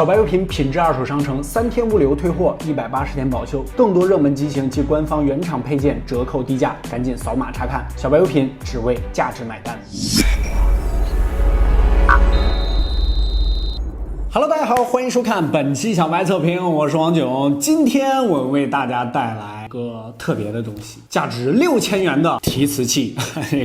小白优品品质二手商城，3天物流退货，180天保修，更多热门机型及官方原厂配件折扣低价，赶紧扫码查看。小白优品只为价值买单。Hello， 大家好，欢迎收看本期小白测评，我是王炯。今天我为大家带来个特别的东西，价值6000元的提词器。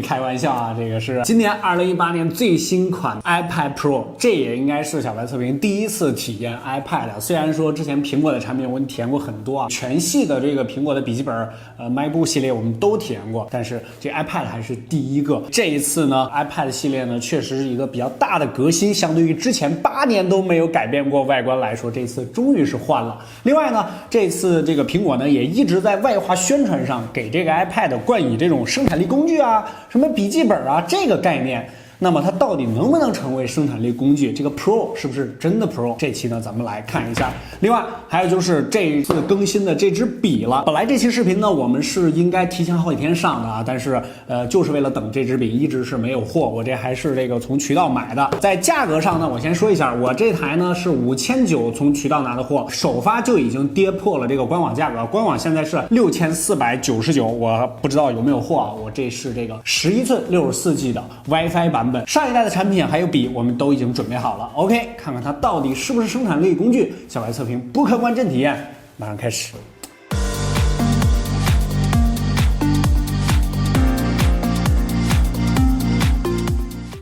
开玩笑啊，这个是今年2018年最新款 iPad Pro， 这也应该是小白测评第一次体验 iPad。虽然说之前苹果的产品我们体验过很多啊，全系的这个苹果的笔记本，MacBook 系列我们都体验过，但是这 iPad 还是第一个。这一次呢 ，iPad 系列呢确实是一个比较大的革新，相对于之前8年都没有改变过外观来说，这次终于是换了。另外呢，这次这个苹果呢也一直在外化宣传上给这个 iPad 冠以这种生产力工具啊、什么笔记本啊这个概念。那么它到底能不能成为生产力工具？这个 Pro 是不是真的 Pro？ 这期呢咱们来看一下。另外还有就是这一次更新的这支笔了。本来这期视频呢我们是应该提前好几天上的啊，但是就是为了等这支笔一直是没有货，我这还是这个从渠道买的。在价格上呢，我先说一下，我这台呢是5900从渠道拿的货，首发就已经跌破了这个官网价格，官网现在是6499，我不知道有没有货啊。我这是这个11寸64G 的 WiFi 版本。上一代的产品还有笔我们都已经准备好了 ，OK， 看看它到底是不是生产力工具。小白测评不客观真体验，马上开始。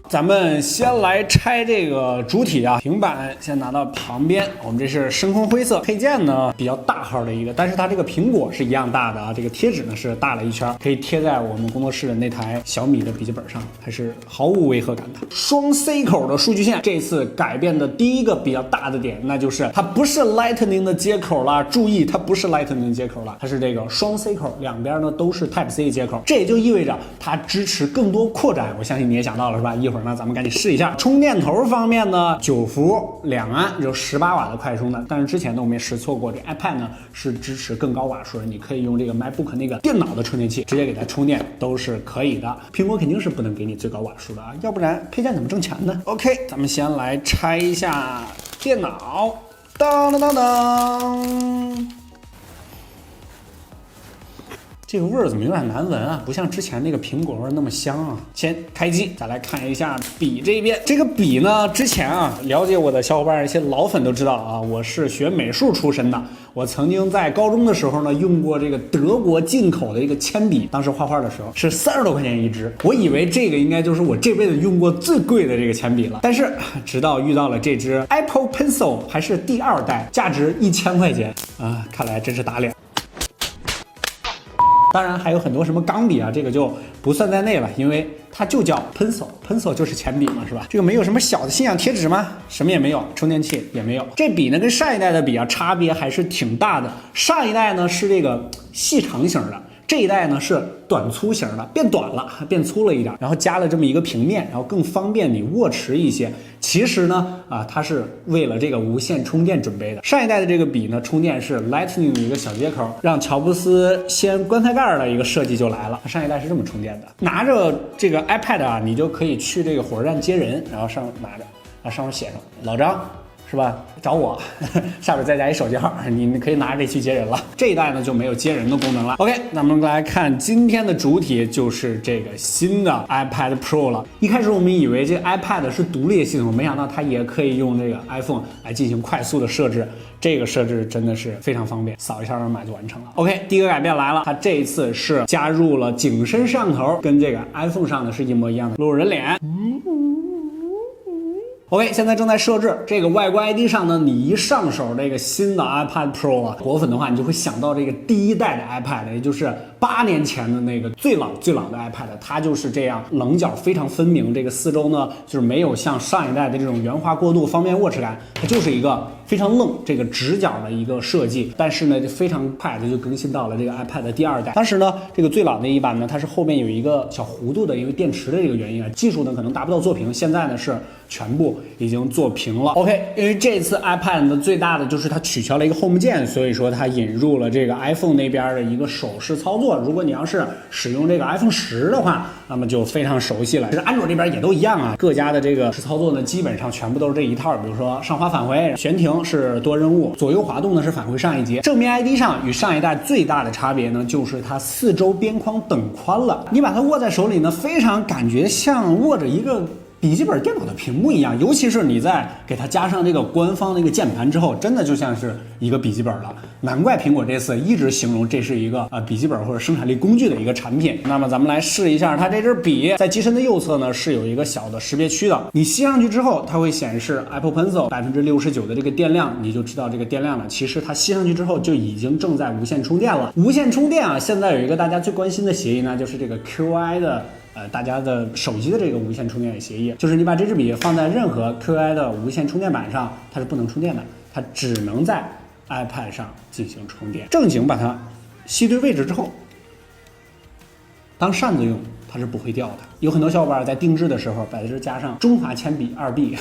咱们先来拆这个主体啊，平板先拿到旁边，我们这是深空灰色，配件呢比较大号的一个，但是它这个苹果是一样大的啊，这个贴纸呢是大了一圈，可以贴在我们工作室的那台小米的笔记本上，还是毫无违和感的。双 C 口的数据线，这次改变的第一个比较大的点，那就是它不是 Lightning 的接口了，注意它不是 Lightning 接口了，它是这个双 C 口，两边呢都是 Type C 接口，这也就意味着它支持更多扩展，我相信你也想到了是吧？一会儿那咱们赶紧试一下。充电头方面呢，9伏2安，有18瓦的快充的。但是之前呢我们也实测过，这 iPad 呢是支持更高瓦数的，你可以用这个 MacBook 那个电脑的充电器直接给它充电都是可以的。苹果肯定是不能给你最高瓦数的啊，要不然配件怎么挣钱呢 ？OK， 咱们先来拆一下电脑，当当当当。这个味儿怎么有点难闻啊？不像之前那个苹果味那么香啊！先开机，再来看一下笔这一边。这个笔呢，之前啊，了解我的小伙伴一些老粉都知道啊，我是学美术出身的。我曾经在高中的时候呢，用过这个德国进口的一个铅笔，当时画画的时候是30多块钱一支。我以为这个应该就是我这辈子用过最贵的这个铅笔了，但是直到遇到了这支 Apple Pencil， 还是第2代，价值1000块钱啊，看来真是打脸。当然还有很多什么钢笔啊，这个就不算在内了，因为它就叫 pencil 就是铅笔嘛，是吧？这个没有什么小的信仰贴纸吗？什么也没有，充电器也没有。这笔呢跟上一代的笔啊差别还是挺大的，上一代呢是这个细长型的，这一代呢是短粗型的，变短了，变粗了一点，然后加了这么一个平面，然后更方便你握持一些。其实呢，它是为了这个无线充电准备的。上一代的这个笔呢，充电是 Lightning 的一个小接口，让乔布斯掀棺材盖的一个设计就来了。上一代是这么充电的。拿着这个 iPad 啊，你就可以去这个火车站接人，然后拿着，然后上面写上老张。是吧？找我，下边再加一手机号，你可以拿着这去接人了。这一代呢就没有接人的功能了。OK， 那么来看今天的主体就是这个新的 iPad Pro 了。一开始我们以为这 iPad 是独立的系统，没想到它也可以用这个 iPhone 来进行快速的设置。这个设置真的是非常方便，扫一下二维码就完成了。OK， 第一个改变来了，它这一次是加入了景深摄像头，跟这个 iPhone 上的是一模一样的，录人脸。OK， 现在正在设置这个外观 ID 上呢，你一上手这个新的 iPad Pro 啊，果粉的话，你就会想到这个第1代的 iPad， 也就是8年前的那个最老的 iPad， 它就是这样棱角非常分明，这个四周呢就是没有像上一代的这种圆滑过渡方便握持感，它就是一个非常愣这个直角的一个设计。但是呢，就非常快的就更新到了这个 iPad 的第2代。当时呢，这个最老的一版呢，它是后面有一个小弧度的，因为电池的这个原因啊，技术呢可能达不到做屏，现在呢是全部已经做平了。OK， 因为这次 iPad 呢最大的就是它取消了一个 Home 键，所以说它引入了这个 iPhone 那边的一个手势操作。如果你要是使用这个 iPhone 10的话，那么就非常熟悉了。其实安卓这边也都一样啊，各家的这个操作呢基本上全部都是这一套，比如说上滑返回、悬停程是多任务，左右滑动呢是返回上一节。正面 ID 上与上一代最大的差别呢，就是它四周边框等宽了。你把它握在手里呢，非常感觉像握着一个笔记本电脑的屏幕一样，尤其是你在给它加上这个官方的一个键盘之后，真的就像是一个笔记本了。难怪苹果这次一直形容这是一个笔记本或者生产力工具的一个产品。那么咱们来试一下，它这支笔在机身的右侧呢是有一个小的识别区的，你吸上去之后，它会显示 Apple Pencil 69%的这个电量，你就知道这个电量了。其实它吸上去之后就已经正在无线充电了。无线充电啊，现在有一个大家最关心的协议呢，就是这个 QI 的。大家的手机的这个无线充电协议，就是你把这支笔放在任何 QI 的无线充电板上，它是不能充电的，它只能在 iPad 上进行充电。正经把它吸对位置之后，当扇子用，它是不会掉的。有很多小伙伴在定制的时候把这加上中华铅笔2B，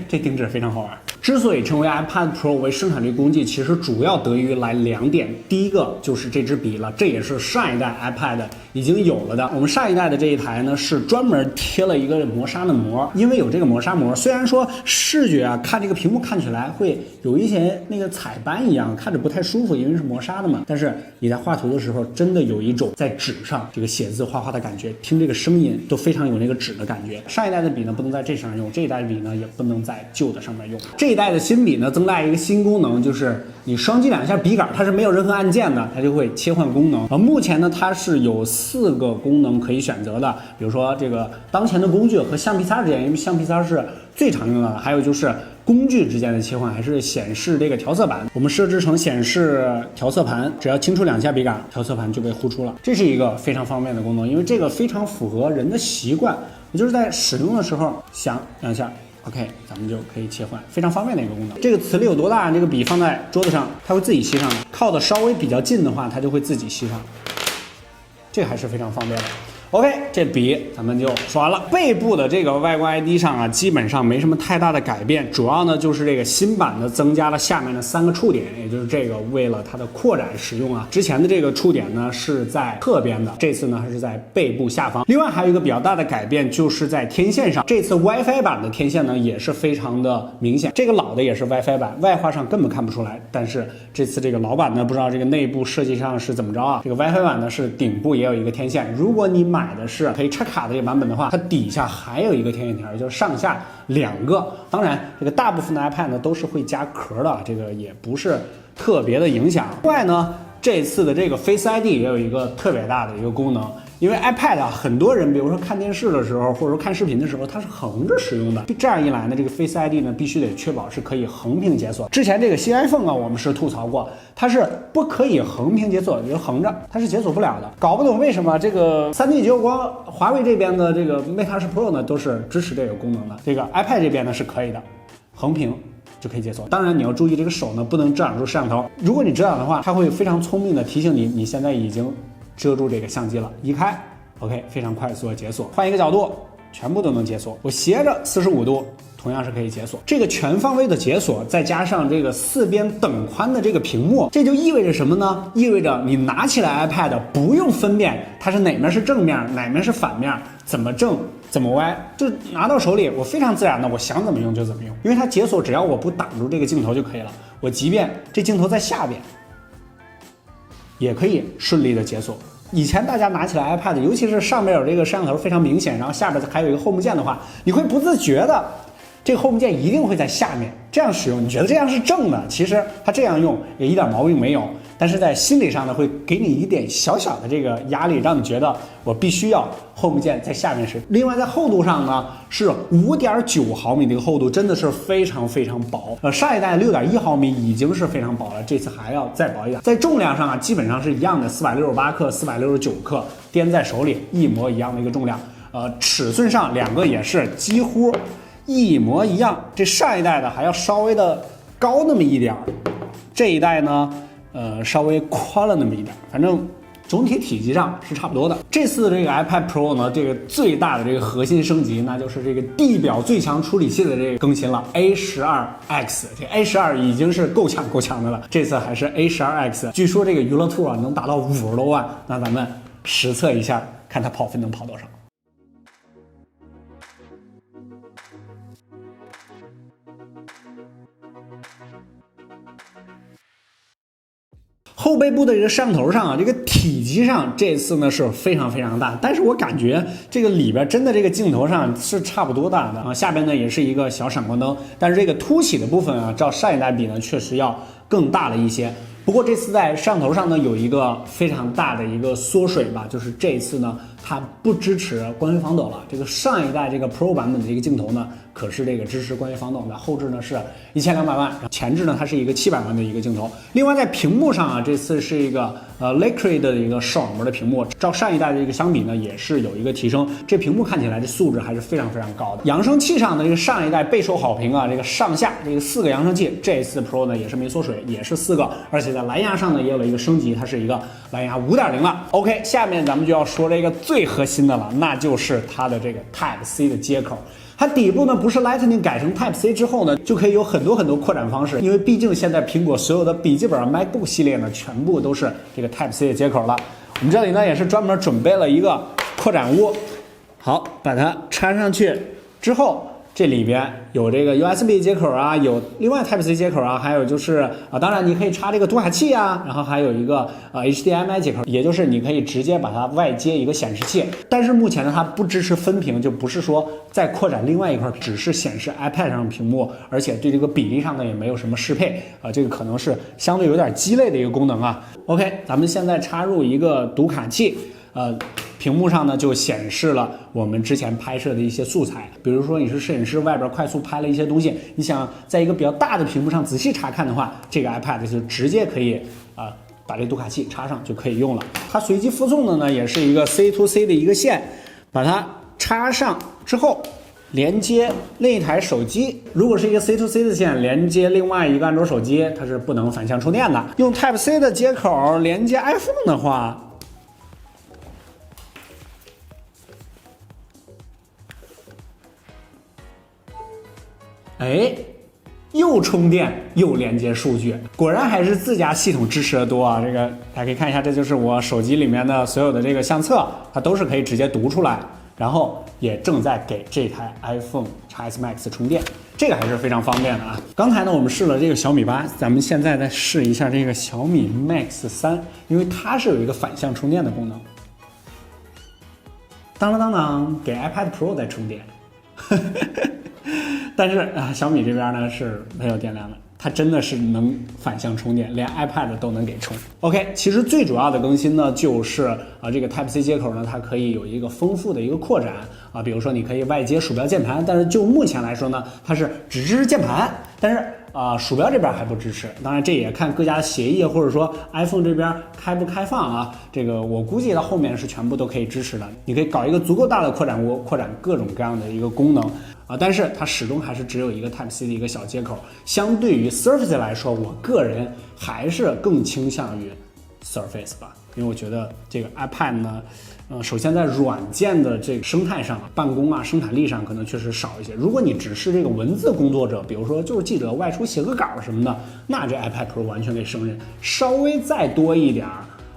这定制非常好玩。之所以称为 iPad Pro 为生产力工具，其实主要得益于来2点。第一个就是这支笔了，这也是上一代 iPad 已经有了的。我们上一代的这一台呢，是专门贴了一个磨砂的膜，因为有这个磨砂膜，虽然说视觉啊看这个屏幕看起来会有一些那个彩斑一样，看着不太舒服，因为是磨砂的嘛。但是你在画图的时候，真的有一种在纸上这个写字画画的感觉，听这个声音都非常有那个纸的感觉。上一代的笔呢不能在这上用，这一代的笔呢也不能在旧的上面用。这一代的新笔呢增大一个新功能，就是你双击2下笔杆，它是没有任何按键的，它就会切换功能。目前呢它是有4个功能可以选择的，比如说这个当前的工具和橡皮擦之间，因为橡皮擦是最常用的，还有就是工具之间的切换，还是显示这个调色板。我们设置成显示调色盘，只要轻触2下笔杆，调色盘就被呼出了。这是一个非常方便的功能，因为这个非常符合人的习惯，也就是在使用的时候响2下。OK， 咱们就可以切换，非常方便的一个功能。这个磁力有多大？这个笔放在桌子上，它会自己吸上的；靠的稍微比较近的话，它就会自己吸上。这个还是非常方便的。OK， 这笔咱们就说完了。背部的这个外观 ID 上啊，基本上没什么太大的改变，主要呢就是这个新版的增加了下面的3个触点，也就是这个为了它的扩展使用啊。之前的这个触点呢是在侧边的，这次呢还是在背部下方。另外还有一个比较大的改变，就是在天线上，这次 WiFi 版的天线呢也是非常的明显。这个老的也是 WiFi 版，外画上根本看不出来，但是这次这个老版呢，不知道这个内部设计上是怎么着啊？这个 WiFi 版呢是顶部也有一个天线，如果你买的是可以插卡的这个版本的话，它底下还有一个天线条，就是上下2个。当然，这个大部分的 iPad 呢都是会加壳的，这个也不是特别的影响。另外呢，这次的这个 Face ID 也有一个特别大的一个功能。因为 iPad 啊，很多人比如说看电视的时候，或者说看视频的时候，它是横着使用的。这样一来呢，这个 Face ID 呢必须得确保是可以横屏解锁。之前这个新 iPhone 啊，我们是吐槽过，它是不可以横屏解锁，就是横着它是解锁不了的。搞不懂为什么这个3D 结构光华为这边的这个 Mate 20 Pro 呢都是支持这个功能的，这个 iPad 这边呢是可以的，横屏就可以解锁。当然你要注意这个手呢不能遮挡住摄像头，如果你遮挡的话，它会非常聪明的提醒你，你现在已经遮住这个相机了，移开 OK， 非常快速的解锁，换一个角度全部都能解锁。我斜着45度同样是可以解锁。这个全方位的解锁，再加上这个4边等宽的这个屏幕，这就意味着什么呢？意味着你拿起来 iPad 不用分辨它是哪面是正面，哪面是反面，怎么正怎么歪，就拿到手里我非常自然的，我想怎么用就怎么用。因为它解锁只要我不挡住这个镜头就可以了，我即便这镜头在下边也可以顺利的解锁。以前大家拿起来 iPad， 尤其是上面有这个摄像头非常明显，然后下边还有一个 Home 键的话，你会不自觉的这个 Home 键一定会在下面这样使用，你觉得这样是正的，其实它这样用也一点毛病没有，但是在心理上呢会给你一点小小的这个压力，让你觉得我必须要 Home 键在下面使。另外在厚度上呢是 5.9 毫米的一个厚度，真的是非常非常薄。上一代 6.1 毫米已经是非常薄了，这次还要再薄一点。在重量上啊基本上是一样的，468克469克，掂在手里一模一样的一个重量。尺寸上两个也是几乎一模一样，这上一代的还要稍微的高那么一点，这一代呢稍微宽了那么一点，反正总体体积上是差不多的。这次这个 iPad Pro 呢，这个最大的这个核心升级，那就是这个地表最强处理器的这个更新了 A12X。这 A12 已经是够强的了，这次还是 A12X。据说这个娱乐兔啊能达到50多万，那咱们实测一下，看它跑分能跑多少。后背部的这个摄像头上啊，这个体积上这次呢是非常非常大，但是我感觉这个里边真的这个镜头上是差不多大的啊。下边呢也是一个小闪光灯，但是这个凸起的部分啊，照上一代比呢确实要更大了一些。不过这次在摄像头上呢有一个非常大的一个缩水吧，就是这一次呢它不支持光学防抖了。这个上一代这个 Pro 版本的一个镜头呢，可是这个支持光学防抖的，后置呢是1200万，前置呢它是一个700万的一个镜头。另外在屏幕上啊，这次是一个Liquid 的一个视网膜的屏幕，照上一代的一个相比呢也是有一个提升。这屏幕看起来这素质还是非常非常高的。扬声器上的这个上一代备受好评啊，这个上下这个4个扬声器，这次 Pro 呢也是没缩水，也是4个，而且在蓝牙上呢也有了一个升级，它是一个蓝牙5.0了。OK， 下面咱们就要说这个最核心的了，那就是它的这个 Type C 的接口。它底部呢不是 Lightning 改成 Type C 之后呢，就可以有很多扩展方式，因为毕竟现在苹果所有的笔记本 MacBook 系列呢，全部都是这个 Type C 的接口了。我们这里呢也是专门准备了一个扩展坞，好，把它插上去之后。这里边有这个 USB 接口啊，有另外 Type C 接口啊，还有就是当然你可以插这个读卡器啊，然后还有一个HDMI 接口，也就是你可以直接把它外接一个显示器。但是目前呢，它不支持分屏，就不是说再扩展另外一块，只是显示 iPad 上的屏幕，而且对这个比例上呢也没有什么适配这个可能是相对有点鸡肋的一个功能啊。OK， 咱们现在插入一个读卡器，屏幕上呢就显示了我们之前拍摄的一些素材，比如说你是摄影师，外边快速拍了一些东西，你想在一个比较大的屏幕上仔细查看的话，这个 iPad 就直接可以把这读卡器插上就可以用了。它随机附送的呢也是一个 C to C 的一个线，把它插上之后连接另一台手机。如果是一个 C to C 的线连接另外一个安卓手机，它是不能反向充电的。用 Type C 的接口连接 iPhone 的话，又充电又连接数据，果然还是自家系统支持的多啊！这个大家可以看一下，这就是我手机里面的所有的这个相册，它都是可以直接读出来，然后也正在给这台 iPhone XS Max 充电，这个还是非常方便的啊！刚才呢我们试了这个小米8，咱们现在再试一下这个小米 Max 3，因为它是有一个反向充电的功能。当当当当，给 iPad Pro 在充电。但是小米这边呢是没有电量的，它真的是能反向充电，连 iPad 都能给充。OK， 其实最主要的更新呢就是这个 Type C 接口呢，它可以有一个丰富的一个扩展比如说你可以外接鼠标键盘，但是就目前来说呢，它是只支持键盘，但是鼠标这边还不支持。当然这也看各家协议或者说 iPhone 这边开不开放啊，这个我估计到后面是全部都可以支持的。你可以搞一个足够大的扩展坞，扩展各种各样的一个功能但是它始终还是只有一个 Type C 的一个小接口。相对于 Surface 来说，我个人还是更倾向于 Surface 吧，因为我觉得这个 iPad 呢首先在软件的这个生态上，办公生产力上可能确实少一些。如果你只是这个文字工作者，比如说就是记者外出写个稿什么的，那这 iPad Pro 完全可以胜任。稍微再多一点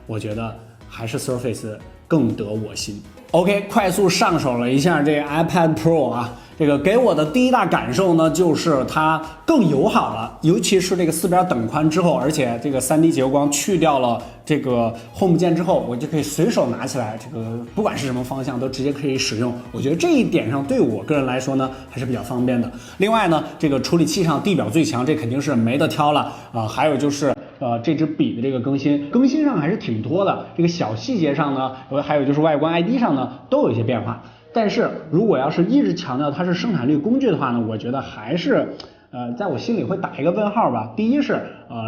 我觉得还是 Surface 更得我心。OK， 快速上手了一下这个 iPad Pro这个给我的第一大感受呢，就是它更友好了，尤其是这个4边等宽之后，而且这个 3D 结构光去掉了这个 Home 键之后，我就可以随手拿起来，这个不管是什么方向都直接可以使用。我觉得这一点上对我个人来说呢，还是比较方便的。另外呢，这个处理器上地表最强，这肯定是没得挑了还有就是这支笔的这个更新上还是挺多的，这个小细节上呢，还有就是外观 ID 上呢都有一些变化。但是如果要是一直强调它是生产力工具的话呢，我觉得还是在我心里会打一个问号吧。第一是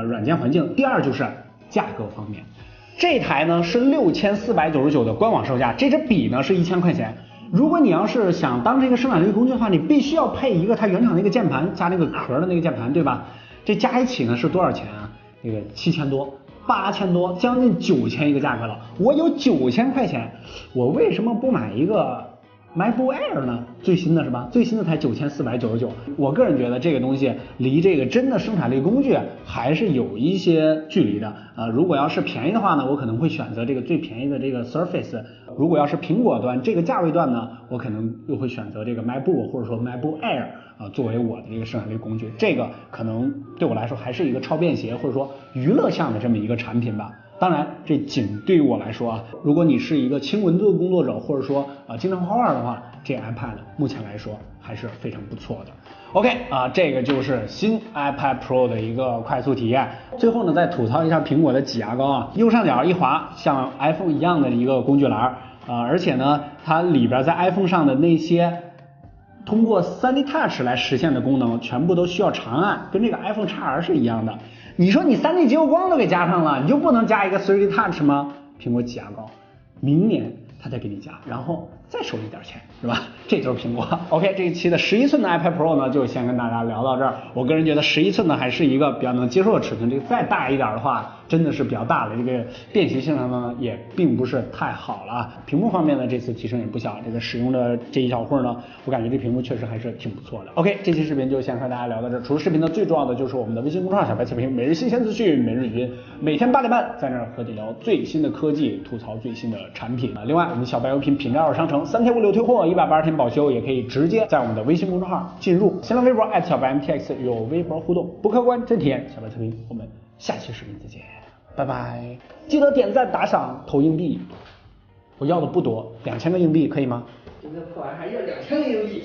软件环境，第二就是价格方面。这台呢是6499的官网售价，这支笔呢是1000块钱。如果你要是想当这个生产力工具的话，你必须要配一个它原厂那个键盘加那个壳的那个键盘，对吧？这加一起呢是多少钱啊？这个7000多。8000多，将近9000一个价格了。我有9000块钱，我为什么不买一个 MacBook Air 呢，最新的是吧？最新的才9499。我个人觉得这个东西离这个真的生产力工具还是有一些距离的。如果要是便宜的话呢，我可能会选择这个最便宜的这个 Surface。如果要是苹果端这个价位段呢，我可能又会选择这个 MacBook 或者说 MacBook Air 作为我的这个生产力工具。这个可能对我来说还是一个超便携或者说娱乐向的这么一个产品吧。当然，这仅对于我来说啊，如果你是一个轻文字工作者，或者说经常画画的话，这 iPad 目前来说还是非常不错的。OK 这个就是新 iPad Pro 的一个快速体验。最后呢，再吐槽一下苹果的挤牙膏啊，右上角一滑，像 iPhone 一样的一个工具栏而且呢，它里边在 iPhone 上的那些通过 3D Touch 来实现的功能，全部都需要长按，跟这个 iPhone XR 是一样的。你说你 3D 结构光都给加上了，你就不能加一个 3D Touch 吗？苹果挤牙膏，明年它再给你加，然后再收一点钱，是吧？这就是苹果。OK， 这一期的11寸的 iPad Pro 呢，就先跟大家聊到这儿。我个人觉得11寸呢还是一个比较能接受的尺寸，这个再大一点的话，真的是比较大了，这个便携性上呢也并不是太好了啊。屏幕方面呢，这次提升也不小，这个使用的这一小会儿呢，我感觉这屏幕确实还是挺不错的。OK， 这期视频就先和大家聊到这儿。除了视频呢，最重要的就是我们的微信公众号小白测评，每日新鲜资讯，每日语音，每天8点半在那儿和你聊最新的科技，吐槽最新的产品另外，我们小白优品品质2商城3天无理由退货，180天保修，也可以直接在我们的微信公众号进入，新浪微博小白 MTX 与我微博互动，不客观真体验，小白测评，我们下期视频再见，拜拜！记得点赞打赏投硬币，我要的不多，2000个硬币可以吗？今天破完还要2000个硬币。